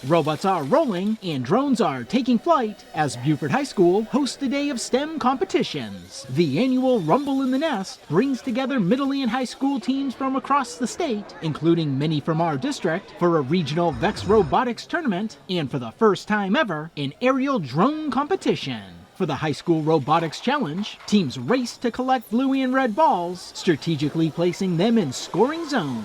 Robots are rolling and drones are taking flight as Beaufort High School hosts a day of STEM competitions. The annual Rumble in the Nest brings together middle and high school teams from across the state, including many from our district, for a regional VEX Robotics tournament and for the first time ever, an aerial drone competition. For the High School Robotics Challenge, teams race to collect blue and red balls, strategically placing them in scoring zones.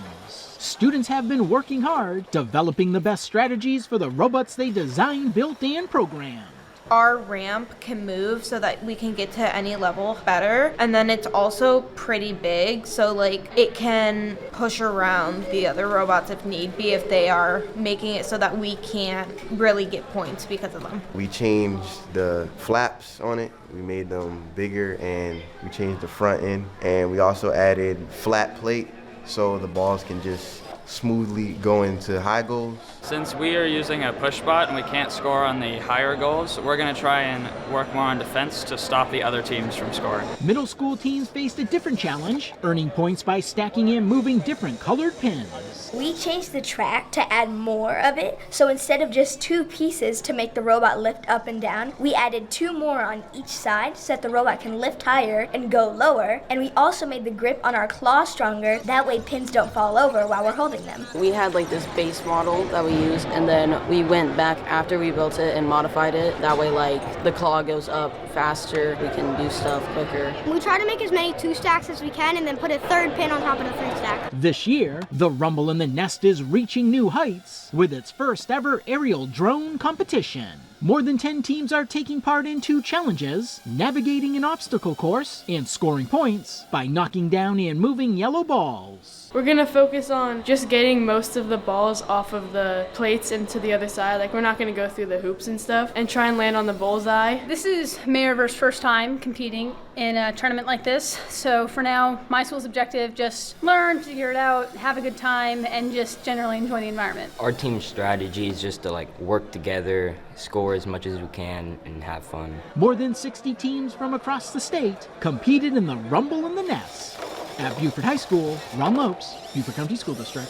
Students have been working hard, developing the best strategies for the robots they designed, built, and programmed. Our ramp can move so that we can get to any level better, and then it's also pretty big, so like it can push around the other robots if need be, if they are making it so that we can't really get points because of them. We changed the flaps on it, we made them bigger, and we changed the front end, and we also added flat plate so the balls can just smoothly go into high goals. Since we are using a push bot and we can't score on the higher goals, we're going to try and work more on defense to stop the other teams from scoring. Middle school teams faced a different challenge, earning points by stacking and moving different colored pins. We changed the track to add more of it, so instead of just 2 pieces to make the robot lift up and down, we added 2 more on each side so that the robot can lift higher and go lower, and we also made the grip on our claw stronger, that way pins don't fall over while we're holding them. We had like this base model that we used, and then we went back after we built it and modified it. That way like the claw goes up faster, we can do stuff quicker. We try to make as many 2 stacks as we can and then put a 3rd pin on top of the 3rd stack. This year, the Rumble in the Nest is reaching new heights with its first ever aerial drone competition. More than 10 teams are taking part in 2 challenges, navigating an obstacle course and scoring points by knocking down and moving yellow balls. We're gonna focus on just getting most of the balls off of the plates and to the other side. Like, we're not gonna go through the hoops and stuff and try and land on the bullseye. This is Mayorver's first time competing in a tournament like this. So for now, my school's objective, just learn, figure it out, have a good time, and just generally enjoy the environment. Our team's strategy is just to work together, score as much as we can, and have fun. More than 60 teams from across the state competed in the Rumble in the Nest. At Beaufort High School, Ron Lopes, Beaufort County School District.